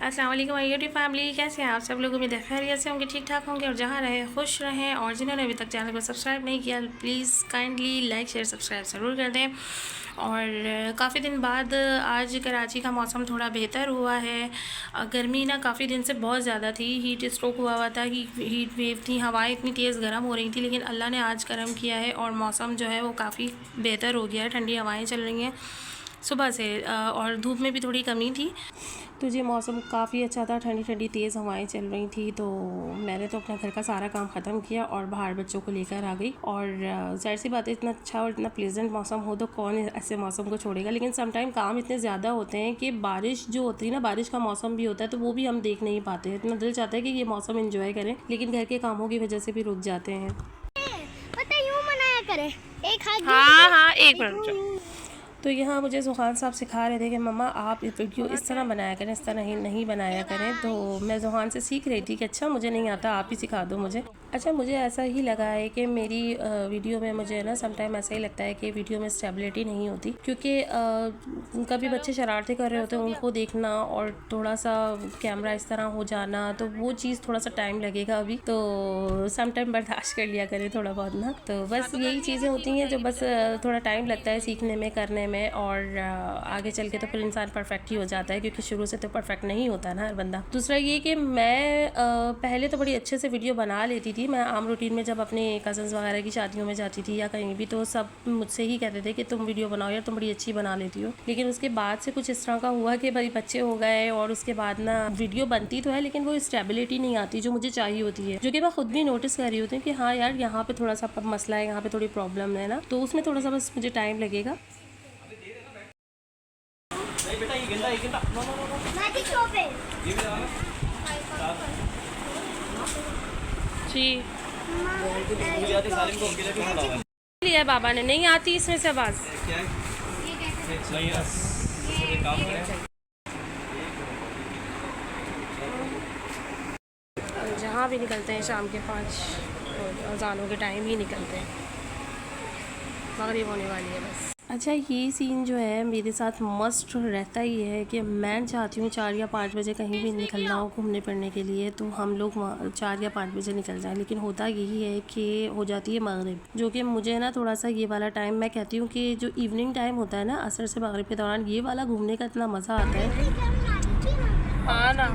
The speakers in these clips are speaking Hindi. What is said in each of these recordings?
अस्सलाम वालेकुम माय यूट्यूब फैमिली, कैसे हैं आप सब लोग। उम्मीद है खैरियत से होंगे, ठीक ठाक होंगे और जहाँ रहे खुश रहें। और जिन्होंने अभी तक चैनल को सब्सक्राइब नहीं किया please kindly like share subscribe ज़रूर कर दें। और काफ़ी दिन बाद आज कराची का मौसम थोड़ा बेहतर हुआ है। गर्मी ना काफ़ी दिन से बहुत ज़्यादा थी, हीट स्ट्रोक हुआ था, हीट वेव थी, हवाएं इतनी तेज़ गर्म हो रही थी। लेकिन अल्लाह ने आज गर्म किया है और मौसम जो है वो काफ़ी बेहतर हो गया है, ठंडी हवाएं चल रही हैं सुबह से। और धूप में भी थोड़ी कमी थी, तो ये मौसम काफ़ी अच्छा था, ठंडी ठंडी तेज़ हवाएं चल रही थी। तो मैंने तो अपना घर का सारा काम ख़त्म किया और बाहर बच्चों को लेकर आ गई। और जाहिर सी बात है, इतना अच्छा और इतना प्लेजेंट मौसम हो तो कौन ऐसे मौसम को छोड़ेगा। लेकिन समटाइम काम इतने ज़्यादा होते हैं कि बारिश जो होती है ना, बारिश का मौसम भी होता है तो वो भी हम देख नहीं पाते। इतना दिल चाहता है कि ये मौसम इंजॉय करें, लेकिन घर के कामों की वजह से भी रुक जाते हैं। पता यूं मनाया करे, एक हाथ हाँ एक मिनट। तो यहाँ मुझे जुहान साहब सिखा रहे थे कि मम्मा आप वीडियो इस तरह बनाया करें, इस तरह नहीं बनाया करें। तो मैं जुहान से सीख रही थी कि अच्छा मुझे नहीं आता, आप ही सिखा दो मुझे। अच्छा, मुझे ऐसा ही लगा है कि मेरी वीडियो में मुझे ना समटाइम ऐसा ही लगता है कि वीडियो में स्टेबिलिटी नहीं होती, क्योंकि कभी बच्चे शरारतें कर रहे होते हैं, उनको देखना और थोड़ा सा कैमरा इस तरह हो जाना, तो वो चीज़ थोड़ा सा टाइम लगेगा अभी। तो समटाइम बर्दाश्त कर लिया करें थोड़ा बहुत ना। तो बस यही चीज़ें होती हैं जो बस थोड़ा टाइम लगता है सीखने में, करने में। और आगे चल के तो फिर इंसान परफेक्ट ही हो जाता है, क्योंकि शुरू से तो परफेक्ट नहीं होता ना हर बंदा। दूसरा ये कि मैं पहले तो बड़ी अच्छे से वीडियो बना लेती थी। मैं आम रूटीन में जब अपने कज़न्स वगैरह की शादियों में जाती थी या कहीं भी, तो सब मुझसे ही कहते थे कि तुम वीडियो बनाओ यार, तुम बड़ी अच्छी बना लेती हो। लेकिन उसके बाद से कुछ इस तरह का हुआ कि भाई बच्चे हो गए और उसके बाद ना वीडियो बनती तो है लेकिन वो स्टेबिलिटी नहीं आती जो मुझे चाहिए होती है, जो कि मैं खुद भी नोटिस कर रही होती हूँ कि हाँ यार, यहाँ पे थोड़ा सा मसला है, यहाँ पे थोड़ी प्रॉब्लम है ना, तो उसमें थोड़ा सा बस मुझे टाइम लगेगा। मैजिक शॉप है जी लिया बाबा ने, नहीं आती इसमें से आवाज़। जहाँ भी निकलते हैं शाम के 5 अज़ानों के टाइम ही निकलते हैं, मगरिब होने वाली है बस। अच्छा, ये सीन जो है मेरे साथ मस्ट रहता ही है कि मैं चाहती हूँ 4 या 5 बजे कहीं भी निकलना हो घूमने फिरने के लिए, तो हम लोग 4 या 5 बजे निकल जाएं। लेकिन होता यही है कि हो जाती है मगरिब, जो कि मुझे ना थोड़ा सा ये वाला टाइम, मैं कहती हूँ कि जो इवनिंग टाइम होता है ना, असर से मगरिब के दौरान, ये वाला घूमने का इतना मज़ा आता है। हाँ ना,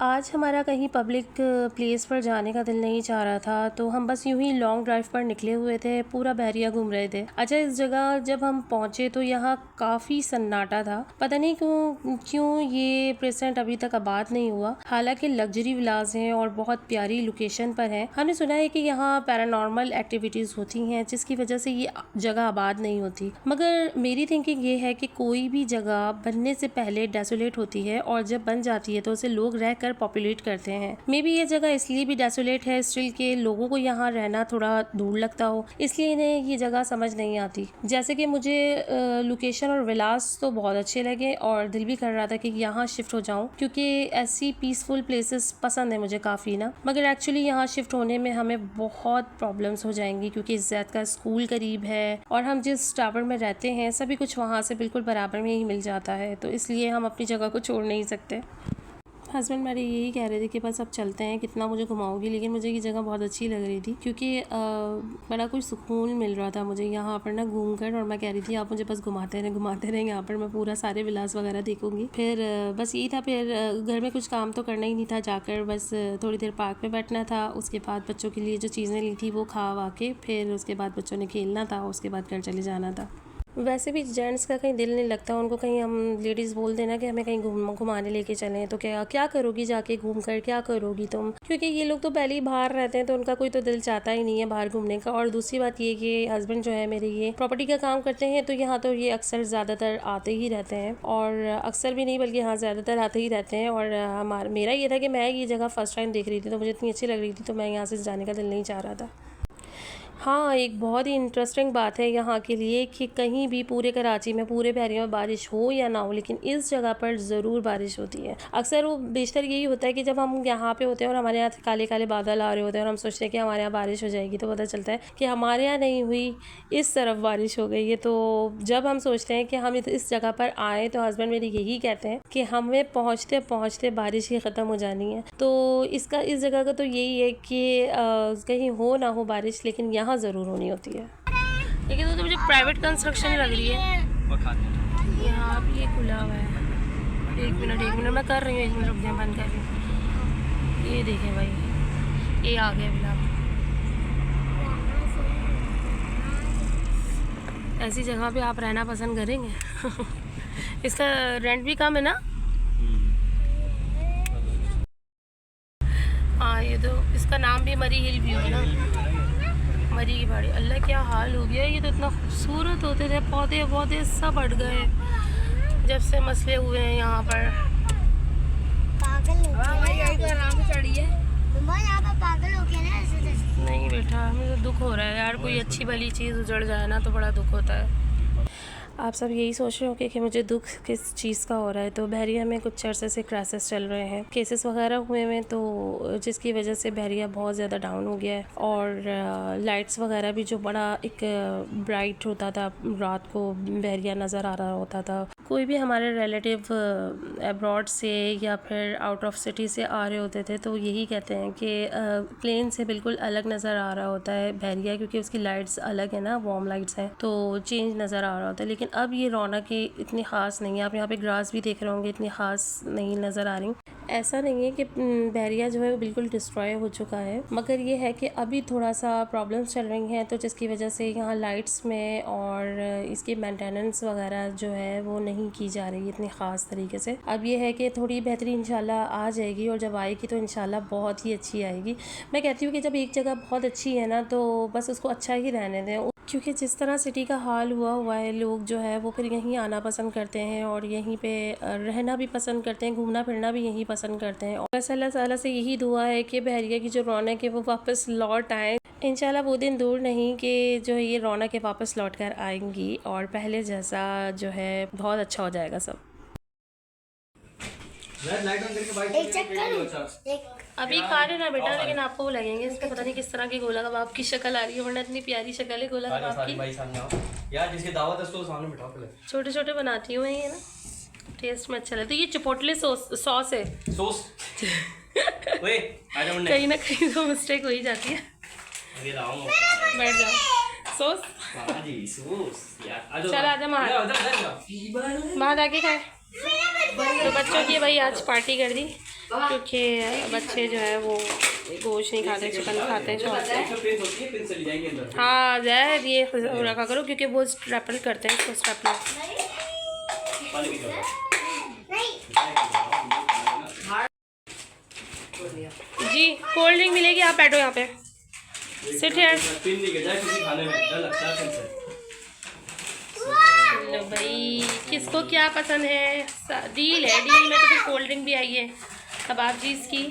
आज हमारा कहीं पब्लिक प्लेस पर जाने का दिल नहीं चाह रहा था, तो हम बस यूं ही लॉन्ग ड्राइव पर निकले हुए थे, पूरा बहरिया घूम रहे थे। अच्छा, इस जगह जब हम पहुंचे तो यहाँ काफ़ी सन्नाटा था, पता नहीं क्यों ये प्रेजेंट अभी तक आबाद नहीं हुआ। हालांकि लग्जरी विलास हैं और बहुत प्यारी लोकेशन पर है। हमने सुना है कि यहाँ पैरानॉर्मल एक्टिविटीज़ होती हैं जिसकी वजह से ये जगह आबाद नहीं होती, मगर मेरी थिंकिंग ये है कि कोई भी जगह बनने से पहले डेसोलेट होती है और जब बन जाती है तो उसे लोग रहकर पॉपुलेट करते हैं। मे बी ये जगह इसलिए भी डेसोलेट है स्टिल के लोगों को यहाँ रहना थोड़ा दूर लगता हो, इसलिए इन्हें ये जगह समझ नहीं आती। जैसे कि मुझे लोकेशन और विलास तो बहुत अच्छे लगे और दिल भी कर रहा था कि यहाँ शिफ्ट हो जाऊँ, क्योंकि ऐसी पीसफुल प्लेसेस पसंद है मुझे काफ़ी ना। मगर एक्चुअली यहाँ शिफ्ट होने में हमें बहुत प्रॉब्लम्स हो जाएंगी, क्योंकि जैद का स्कूल करीब है और हम जिस टावर में रहते हैं सभी कुछ वहाँ से बिल्कुल बराबर में ही मिल जाता है, तो इसलिए हम अपनी जगह को छोड़ नहीं सकते। हस्बैंड मेरे यही कह रहे थे कि बस अब चलते हैं, कितना मुझे घुमाओगी। लेकिन मुझे ये जगह बहुत अच्छी लग रही थी, क्योंकि बड़ा कुछ सुकून मिल रहा था मुझे यहाँ पर ना घूम कर। और मैं कह रही थी आप मुझे बस घुमाते रहें, यहाँ पर मैं पूरा सारे विलास वगैरह देखूंगी। फिर बस यही था, फिर घर में कुछ काम तो करना ही नहीं था, जाकर बस थोड़ी देर पार्क में बैठना था। उसके बाद बच्चों के लिए जो चीज़ें ली थी वो खा वा के, फिर उसके बाद बच्चों ने खेलना था, उसके बाद घर चले जाना था। वैसे भी जेंट्स का कहीं दिल नहीं लगता, उनको कहीं हम लेडीज़ बोल देना कि हमें कहीं घुमाने लेके चलें, तो क्या करोगी जाके घूम कर, क्या करोगी तुम, क्योंकि ये लोग तो पहले ही बाहर रहते हैं तो उनका कोई तो दिल चाहता ही नहीं है बाहर घूमने का। और दूसरी बात ये कि हस्बैंड जो है मेरे ये प्रॉपर्टी का काम करते हैं, तो यहाँ तो ये अक्सर ज़्यादातर आते ही रहते हैं, और अक्सर भी नहीं बल्कि हाँ ज़्यादातर आते ही रहते हैं। और मेरा ये था कि मैं ये जगह फर्स्ट टाइम देख रही थी तो मुझे इतनी अच्छी लग रही थी, तो मैं यहाँ से जाने का दिल नहीं चाह रहा था। हाँ, एक बहुत ही इंटरेस्टिंग बात है यहाँ के लिए कि कहीं भी पूरे कराची में, पूरे बहरिया में बारिश हो या ना हो, लेकिन इस जगह पर ज़रूर बारिश होती है। अक्सर वो बेशतर यही होता है कि जब हम यहाँ पे होते हैं और हमारे यहाँ काले काले बादल आ रहे होते हैं और हम सोचते हैं कि हमारे यहाँ बारिश हो जाएगी, तो पता चलता है कि हमारे यहाँ नहीं हुई, इस तरफ बारिश हो गई है। तो जब हम सोचते हैं कि हम इस जगह पर आएँ, तो हस्बैंड मेरे यही कहते हैं कि हमें पहुँचते पहुँचते बारिश ही ख़त्म हो जानी है। तो इस जगह का तो यही है कि कहीं हो ना हो बारिश, लेकिन यहाँ ज़रूर होनी होती है। लेकिन तो मुझे प्राइवेट कंस्ट्रक्शन लग रही है। यहाँ भी ये खुला हुआ है। एक मिनट मैं कर रही हूँ, 1 मिनट रुक जाए, बंद कर रही हूँ। ये देखें भाई, ये आ गया ब्लॉग। ऐसी जगह पे आप रहना पसंद करेंगे? इसका रेंट भी कम है ना? हाँ, ये तो इसका नाम भी मरी हिल व्यू है ना, मरी की पहाड़ी। अल्लाह क्या हाल हो गया, ये तो इतना खूबसूरत होते थे, पौधे पौधे सब हट गए जब से मसले हुए हैं यहाँ पर। पागल हो गया आराम से चढ़ी है। यहाँ पर पागल हो गया ना ऐसे। नहीं बेटा, हमें तो दुख हो रहा है यार, कोई अच्छी भली चीज़ उजड़ जाए ना तो बड़ा दुख होता है। आप सब यही सोच रहे होंगे कि मुझे दुख किस चीज़ का हो रहा है। तो बहरिया में कुछ अरसे से क्राइसिस चल रहे हैं, केसेस वगैरह हुए हैं, तो जिसकी वजह से बहरिया बहुत ज़्यादा डाउन हो गया है। और लाइट्स वगैरह भी, जो बड़ा एक ब्राइट होता था, रात को बहरिया नज़र आ रहा होता था। कोई भी हमारे रिलेटिव अब्रॉड से या फिर आउट ऑफ सिटी से आ रहे होते थे, तो यही कहते हैं कि प्लेन से बिल्कुल अलग नज़र आ रहा होता है बहरिया, क्योंकि उसकी लाइट्स अलग है ना, वार्म लाइट्स हैं, तो चेंज नज़र आ रहा होता है। लेकिन अब ये रौनक इतनी ख़ास नहीं है। आप यहाँ पे ग्रास भी देख रहे होंगे, इतनी ख़ास नहीं नज़र आ रही। ऐसा नहीं है कि बहरिया जो है वो बिल्कुल डिस्ट्रॉय हो चुका है, मगर ये है कि अभी थोड़ा सा प्रॉब्लम्स चल रही हैं, तो जिसकी वजह से यहाँ लाइट्स में और इसकी मेंटेनेंस वगैरह जो है वो नहीं की जा रही इतनी ख़ास तरीके से। अब ये है कि थोड़ी बेहतरी इंशाल्लाह आ जाएगी, और जब आएगी तो इंशाल्लाह बहुत ही अच्छी आएगी। मैं कहती हूँ कि जब एक जगह बहुत अच्छी है ना, तो बस उसको अच्छा ही रहने दें, क्योंकि जिस तरह सिटी का हाल हुआ है, लोग जो है वो फिर यहीं आना पसंद करते हैं और यहीं पे रहना भी पसंद करते हैं, घूमना फिरना भी यहीं पसंद करते हैं। और बस अल्लाह ताला से यही दुआ है कि बहरिया की जो रौनक है वो वापस लौट आए। इंशाल्लाह वो दिन दूर नहीं कि जो है ये रौनक है वापस लौट कर आएंगी और पहले जैसा जो है बहुत अच्छा हो जाएगा सब। एक चक्कर अभी खा रहे ना बेटा, लेकिन आपको वो लगेंगे, इसका पता नहीं किस तरह के गोला कबाब की शक्ल आ रही है, वरना इतनी प्यारी शक्ल है गोला कबाब की। यार जिसकी दावत है उसको सामने बिठाओ पहले। छोटे छोटे बनाती हूँ ये ना, टेस्ट में अच्छा लगता है। ये चिपोटले सॉस है। सॉस ओए आजा मुन्ने, कहीं ना कहीं तो मिस्टेक हो ही जाती है। अभी लाऊंगा, बैठ जाओ। सॉस हां जी सॉस यार। आजा चल आजा बाहर आके खाए। तो बच्चों की भाई आज पार्टी कर दी, क्योंकि बच्चे जो है वो गोश्त नहीं खाते, चिकन खाते हैं। हाँ जैद ये रखा करो, क्योंकि वो स्ट्रैपल करते हैं इसको, स्ट्रैपल। जी कोल्ड ड्रिंक मिलेगी, आप बैठो यहाँ पे, सिट हियर। लो भाई, किसको क्या पसंद है, डील है, डील में तो फिर कोल्ड ड्रिंक भी आई है कबाब जी इसकी।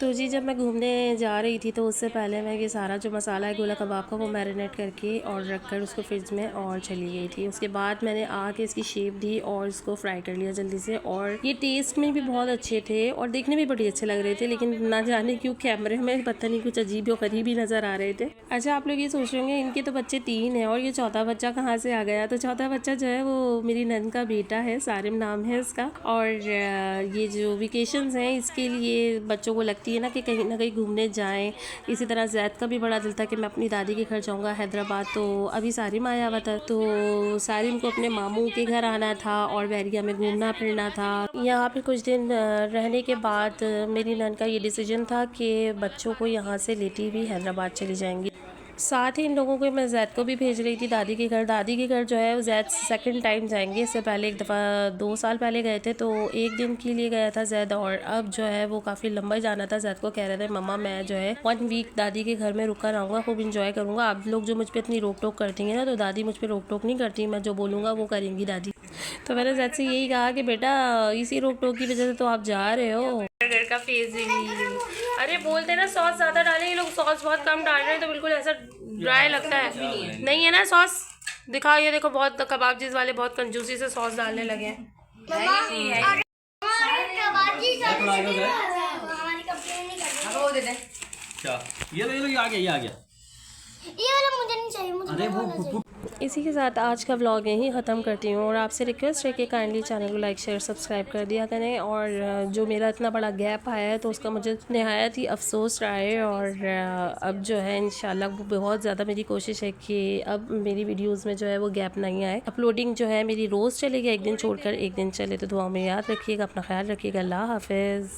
तो जी जब मैं घूमने जा रही थी, तो उससे पहले मैं ये सारा जो मसाला है गोला कबाब का वो मैरिनेट करके और रख कर उसको फ्रिज में और चली गई थी। उसके बाद मैंने आके इसकी शेप दी और इसको फ्राई कर लिया जल्दी से, और ये टेस्ट में भी बहुत अच्छे थे और देखने में बड़े अच्छे लग रहे थे, लेकिन ना जाने क्यों कैमरे में पता नहीं कुछ अजीब और गरीब ही नज़र आ रहे थे। अच्छा, आप लोग ये सोच रहे होंगे इनके तो बच्चे 3 हैं और ये चौथा बच्चा कहाँ से आ गया। तो चौथा बच्चा जो है वो मेरी नंद का बेटा है, सारिम नाम है इसका। और ये जो वेकेशंस हैं इसके लिए बच्चों को लगती है ना कि कहीं ना कहीं घूमने जाएं। इसी तरह जैद का भी बड़ा दिल था कि मैं अपनी दादी के घर जाऊंगा हैदराबाद, तो अभी सारिम आया हुआ था, तो सारिम को अपने मामू के घर आना था और बहरिया में घूमना फिरना था। यहाँ पे कुछ दिन रहने के बाद मेरी नंद का ये डिसीजन था कि बच्चों को यहाँ से लेती हुई हैदराबाद चली जाएंगी। साथ ही इन लोगों को मैं जैद को भी भेज रही थी दादी के घर। दादी के घर जो है वो जैद सेकंड टाइम जाएंगे, इससे पहले एक दफ़ा 2 साल पहले गए थे, तो 1 दिन के लिए गया था जैद, और अब जो है वो काफ़ी लंबा जाना था। जैद को कह रहे थे मम्मा मैं जो है 1 वीक दादी के घर में रुका रहूँगा, खूब इंजॉय करूँगा। आप लोग जो मुझ पर इतनी रोक टोक करती हैं ना, तो दादी मुझ पर रोक टोक नहीं करती, मैं जो बोलूँगा वो करेंगी दादी। तो मैंने जैद से यही कहा कि बेटा इसी रोक टोक की वजह से तो आप जा रहे हो। घर का फेस रिवील, अरे बोलते ना सॉस ज़्यादा डालें, ये लोग सॉस बहुत कम डाल रहे हैं तो बिल्कुल ऐसा ड्राई लगता है। नहीं है ना सॉस, दिखाओ ये देखो, बहुत कबाब चीज़ वाले बहुत कंजूसी से सॉस डालने लगे हैं। क्या ये आ गया, ये आ गया। ये वाला मुझे नहीं चाहिए, मुझे अरे वो वाला चाहिए। इसी के साथ आज का व्लॉग यहीं ख़त्म करती हूँ और आपसे रिक्वेस्ट है कि काइंडली चैनल को लाइक शेयर सब्सक्राइब कर दिया करें। और जो मेरा इतना बड़ा गैप आया है तो उसका मुझे नहायत ही अफसोस रहा है। और अब जो है इंशाल्लाह बहुत ज़्यादा मेरी कोशिश है कि अब मेरी वीडियोज़ में जो है वो गैप नहीं आए। अपलोडिंग जो है मेरी रोज़ चलेगी, एक दिन छोड़कर एक दिन चले। तो दुआ में याद रखिएगा, अपना ख्याल रखिएगा। अल्लाह हाफिज़।